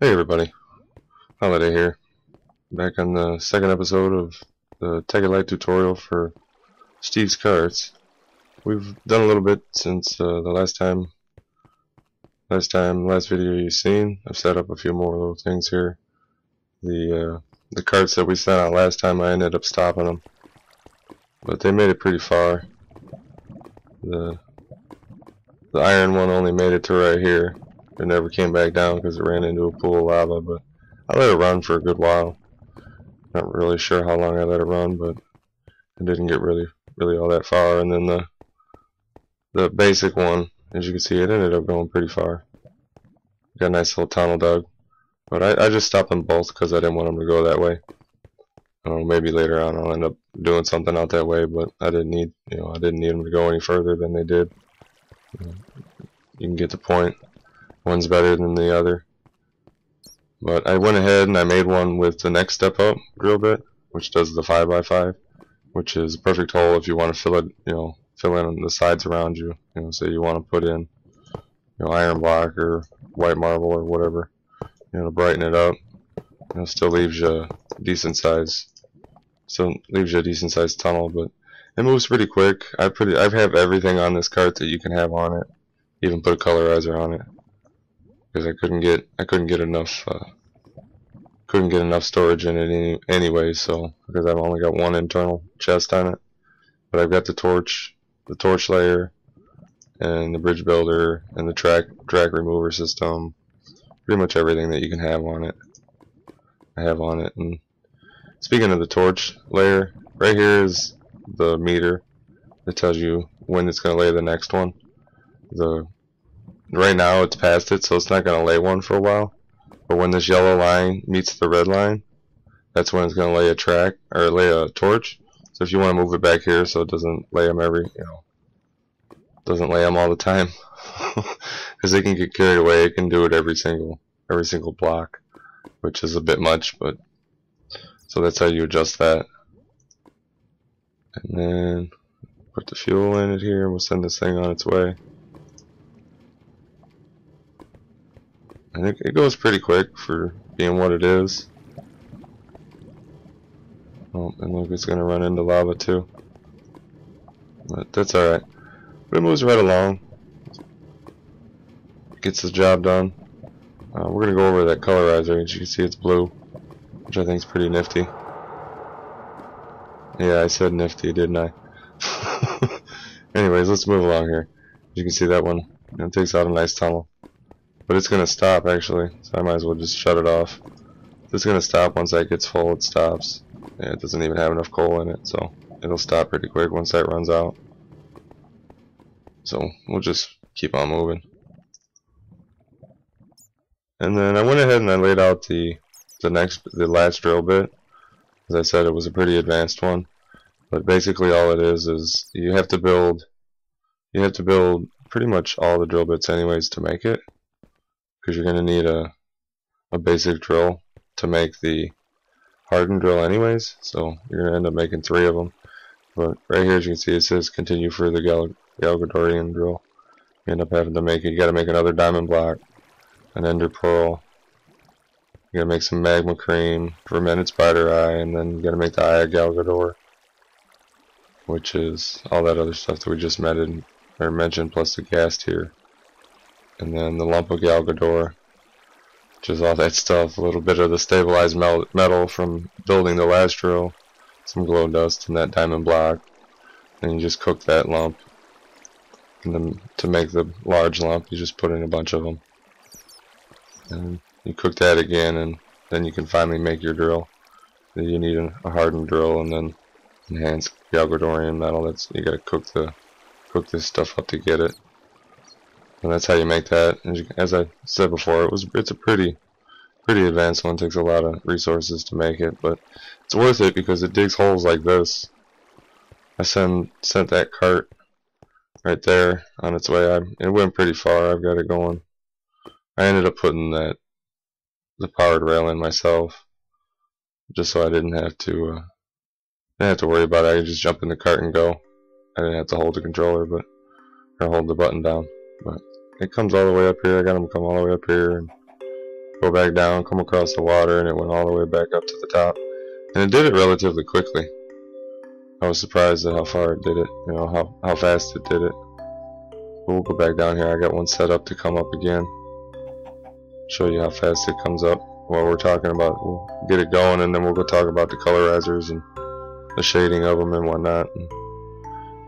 Hey everybody, Holiday here, back on the second episode of the Tekkit Lite tutorial for Steve's carts. We've done a little bit since the last video you've seen. I've set up a few more little things here. The carts that we sent out last time, I ended up stopping them, but they made it pretty far. The iron one only made it to right here. It never came back down because it ran into a pool of lava, but I let it run for a good while. Not really sure how long I let it run, but it didn't get really all that far. And then the basic one, as you can see, it ended up going pretty far. Got a nice little tunnel dug, but I just stopped them both because I didn't want them to go that way. Maybe later on I'll end up doing something out that way, but I didn't need them to go any further than they did. You can get the point. One's better than the other. But I went ahead and I made one with the next step up drill bit, which does the 5x5, which is a perfect hole if you want to fill it, fill in the sides around you. Say you want to put in, iron block or white marble or whatever, to brighten it up. Still leaves you a decent size, tunnel, but it moves pretty quick. I have everything on this cart that you can have on it. Even put a colorizer on it. Because I couldn't get enough storage in it anyway, so because I've only got one internal chest on it. But I've got the torch layer, and the bridge builder, and the track remover system. Pretty much everything that you can have on it, I have on it. And speaking of the torch layer, right here is the meter that tells you when it's going to lay the next one. Right now it's past it, so it's not going to lay one for a while. But when this yellow line meets the red line, that's when it's going to lay lay a torch. So if you want to move it back here so it doesn't lay them doesn't lay them all the time, because they can get carried away. It can do it every single block, which is a bit much, but so that's how you adjust that. And then put the fuel in it here, and we'll send this thing on its way. I think it goes pretty quick for being what it is. Oh, and look, it's gonna run into lava too. But that's alright. But it moves right along. Gets the job done. We're gonna go over that colorizer. As you can see, it's blue, which I think is pretty nifty. Yeah, I said nifty, didn't I? Anyways, let's move along here. As you can see, that one takes out a nice tunnel. But it's going to stop actually, so I might as well just shut it off. It's going to stop once that gets full, it stops. Yeah, it doesn't even have enough coal in it, so it'll stop pretty quick once that runs out. So we'll just keep on moving. And then I went ahead and I laid out the last drill bit. As I said, it was a pretty advanced one. But basically all it is you have to build pretty much all the drill bits anyways to make it. Because you're going to need a basic drill to make the hardened drill anyways, so you're going to end up making 3 of them. But right here, as you can see, it says continue for the Galgadorian drill. You end up having to you got to make another diamond block, an ender pearl, you got to make some magma cream, fermented spider eye, and then you got to make the eye of Galgador, which is all that other stuff that we just mentioned, plus the ghast here. And then the lump of Galgador, which is all that stuff, a little bit of the stabilized metal from building the last drill, some glow dust, and that diamond block. And you just cook that lump. And then to make the large lump, you just put in a bunch of them. And you cook that again, and then you can finally make your drill. You need a hardened drill, and then enhanced Galgadorian metal. You gotta cook this stuff up to get it. And that's how you make that. As I said before, it's a pretty advanced one. It takes a lot of resources to make it, but it's worth it because it digs holes like this. I sent that cart right there on its way. It went pretty far. I've got it going. I ended up putting the powered rail in myself, just so I didn't have to worry about it. I could just jump in the cart and go. I didn't have to hold the controller, or hold the button down. But it comes all the way up here. I got them come all the way up here, and go back down, come across the water, and it went all the way back up to the top. And it did it relatively quickly. I was surprised at how far it did it, you know, how fast it did it. But we'll go back down here. I got one set up to come up again. Show you how fast it comes up while we're talking about it. We'll get it going, and then we'll go talk about the colorizers and the shading of them and whatnot, and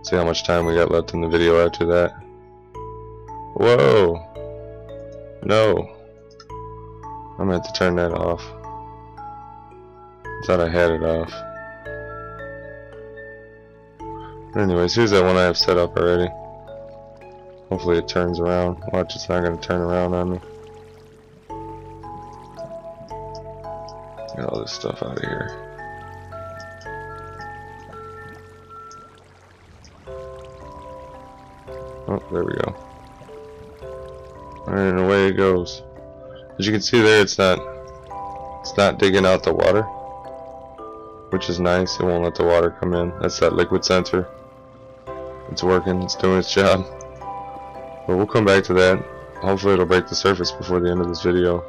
see how much time we got left in the video after that. Whoa! No! I'm gonna have to turn that off. Thought I had it off. Anyways, here's that one I have set up already. Hopefully it turns around. Watch, it's not gonna turn around on me. Get all this stuff out of here. Oh, there we go. And away it goes. As you can see there, it's not digging out the water, which is nice. It won't let the water come in. That's that liquid sensor. It's working. It's doing its job. But we'll come back to that. Hopefully it'll break the surface before the end of this video.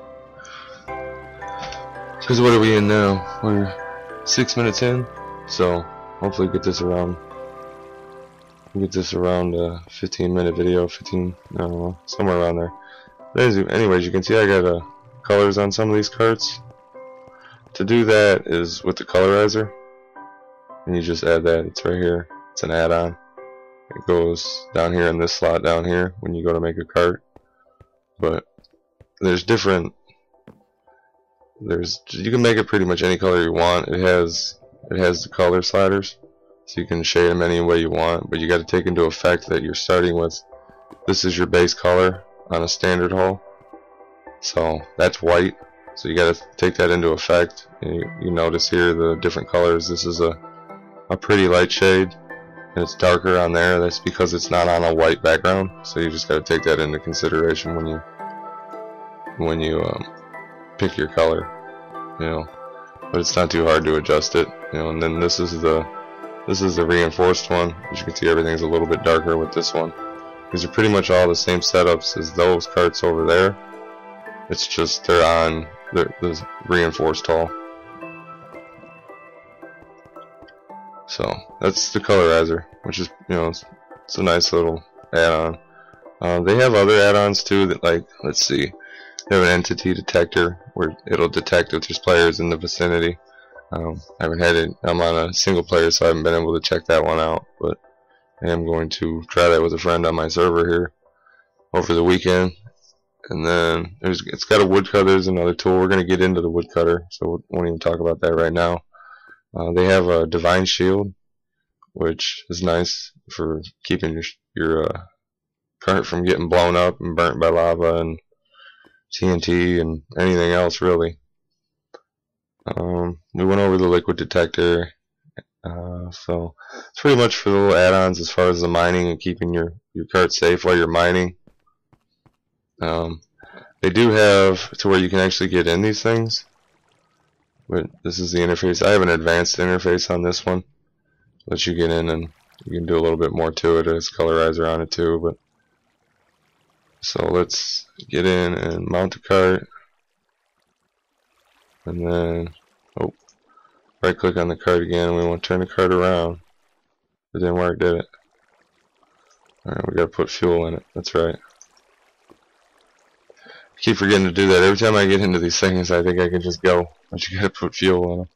Because what are we in now? We're 6 minutes in, so hopefully get this around a 15-minute video, 15, I don't know, somewhere around there. Anyways, you can see I got colors on some of these carts. To do that is with the colorizer, and you just add that. It's right here. It's an add-on. It goes down here in this slot down here when you go to make a cart. But there's different. You can make it pretty much any color you want. It has the color sliders, so you can shade them any way you want. But you got to take into effect that you're starting with, this is your base color on a standard hull. So that's white. So you got to take that into effect. And you notice here the different colors. This is a pretty light shade, and it's darker on there. That's because it's not on a white background. So you just got to take that into consideration when you pick your color, you know. But it's not too hard to adjust it, you know. And then this is the reinforced one. As you can see, everything's a little bit darker with this one. These are pretty much all the same setups as those carts over there. It's just they're on the reinforced hull. So that's the colorizer, which is, you know, it's a nice little add-on. They have other add-ons too that, like, let's see, they have an entity detector where it'll detect if there's players in the vicinity. I haven't had it. I'm on a single player, so I haven't been able to check that one out, but I am going to try that with a friend on my server here over the weekend. And then it's got a woodcutter. There's another tool. We're going to get into the woodcutter, so we won't even talk about that right now. They have a divine shield, which is nice for keeping your cart from getting blown up and burnt by lava and TNT and anything else, really. We went over the liquid detector, so it's pretty much for the little add-ons as far as the mining and keeping your cart safe while you're mining. They do have to where you can actually get in these things, but this is the interface. I have an advanced interface on this one. Lets you get in and you can do a little bit more to it. There's colorizer on it too, but so let's get in and mount the cart, and then right click on the cart again, and we want to turn the cart around. It didn't work, did it? Alright, we gotta put fuel in it. That's right. I keep forgetting to do that. Every time I get into these things, I think I can just go, but you gotta put fuel in them.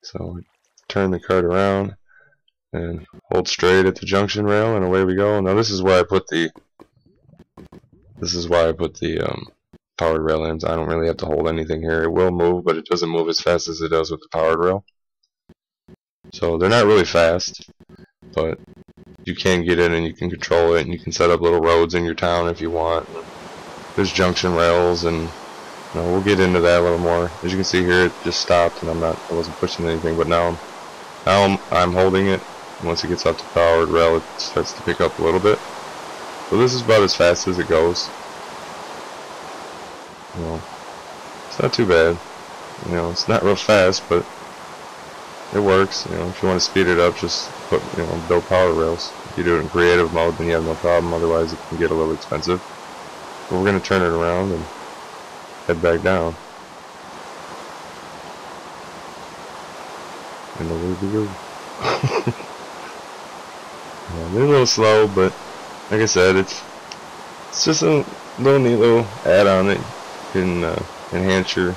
So turn the cart around and hold straight at the junction rail, and away we go. Now this is where I put the powered rail in. I don't really have to hold anything here. It will move, but it doesn't move as fast as it does with the powered rail. So they're not really fast, but you can get in and you can control it, and you can set up little roads in your town if you want. There's junction rails, and we'll get into that a little more. As you can see here, it just stopped, and I wasn't pushing anything, but now I'm holding it. Once it gets up to powered rail, it starts to pick up a little bit. So this is about as fast as it goes. It's not too bad. It's not real fast, but it works. If you want to speed it up, just put build power rails. If you do it in creative mode, then you have no problem. Otherwise, it can get a little expensive. But we're gonna turn it around and head back down. And away we go. Yeah, they're a little slow, but like I said, it's just a little neat little add-on that can enhance your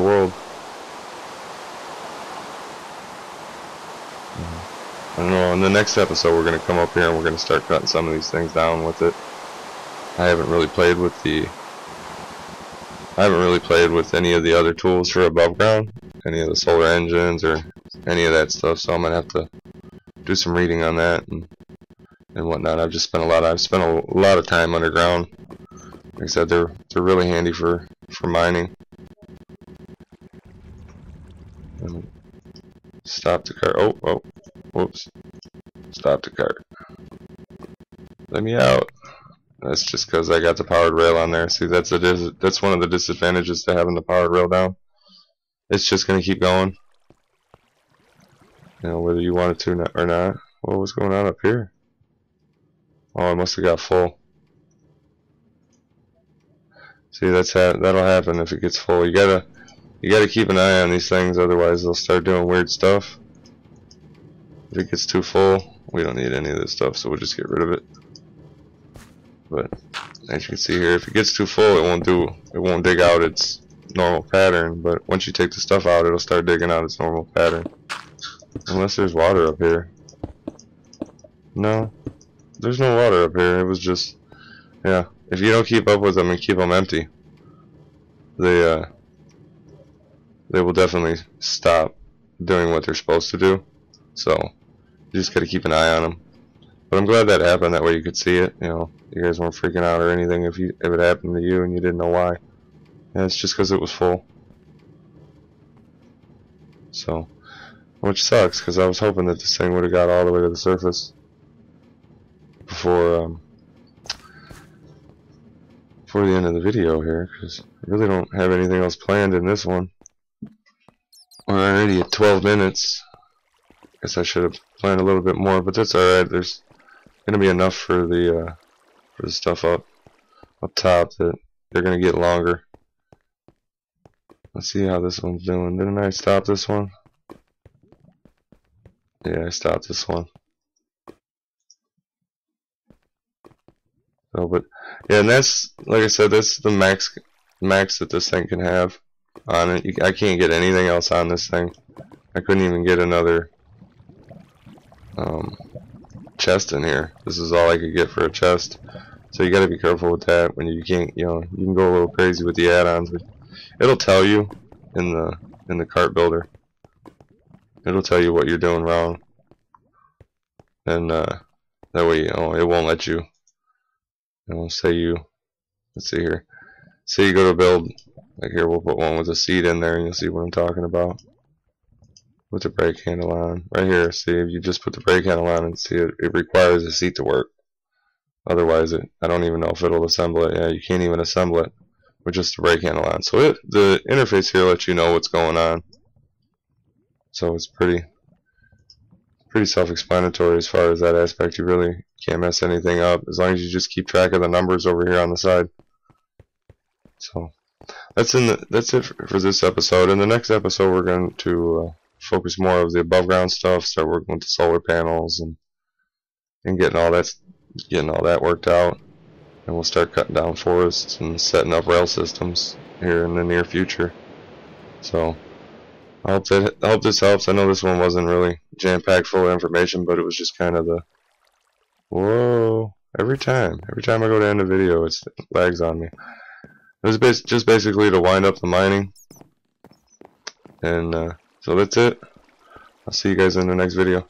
world. I don't know. In the next episode, we're gonna come up here and we're gonna start cutting some of these things down with it. I haven't really played with any of the other tools for above ground, any of the solar engines or any of that stuff. So I'm gonna have to do some reading on that and whatnot. I've spent a lot of time underground. Like I said, they're really handy for mining. And stop the cart. Oh, whoops! Stop the cart. Let me out. That's just because I got the powered rail on there. See, that's one of the disadvantages to having the powered rail down. It's just gonna keep going. You know, whether you want it to or not. What was going on up here? Oh, I must have got full. See, that'll happen if it gets full. You gotta keep an eye on these things, otherwise they'll start doing weird stuff. If it gets too full, we don't need any of this stuff, so we'll just get rid of it. But as you can see here, if it gets too full, it won't dig out its normal pattern. But once you take the stuff out, it'll start digging out its normal pattern. Unless there's water up here. No, there's no water up here. It was just, yeah. If you don't keep up with them and keep them empty, they will definitely stop doing what they're supposed to do. So you just gotta keep an eye on them. But I'm glad that happened. That way you could see it. You know, you guys weren't freaking out or anything if it happened to you and you didn't know why. And it's just because it was full. So, which sucks because I was hoping that this thing would have got all the way to the surface before the end of the video here, because I really don't have anything else planned in this one. We're already at 12 minutes. Guess I should have planned a little bit more, but that's alright. There's gonna be enough for the stuff up top that they're gonna get longer. Let's see how this one's doing. Didn't I stop this one? Yeah, I stopped this one. So, but yeah, and that's, like I said, that's the max that this thing can have on it. I can't get anything else on this thing. I couldn't even get another chest in here. This is all I could get for a chest. So you got to be careful with that. When you can't, you know, you can go a little crazy with the add-ons, but it'll tell you in the cart builder. It'll tell you what you're doing wrong, and that way, you know, it won't let you. You know, say you, let's see here. Say you go to build, like here, we'll put one with a seat in there, and you'll see what I'm talking about. With the brake handle on, right here. See, if you just put the brake handle on and see it requires a seat to work. Otherwise, I don't even know if it'll assemble it. Yeah, you can't even assemble it with just the brake handle on. So the interface here lets you know what's going on. So it's pretty self-explanatory as far as that aspect. You really can't mess anything up as long as you just keep track of the numbers over here on the side. So that's it for this episode. In the next episode, we're going to focus more of the above ground stuff. Start working with the solar panels and getting all that worked out. And we'll start cutting down forests and setting up rail systems here in the near future. So I hope this helps. I know this one wasn't really jam-packed full of information, but it was just kind of the whoa. Every time I go to end a video, it lags on me. It was just basically to wind up the mining, and so that's it. I'll see you guys in the next video.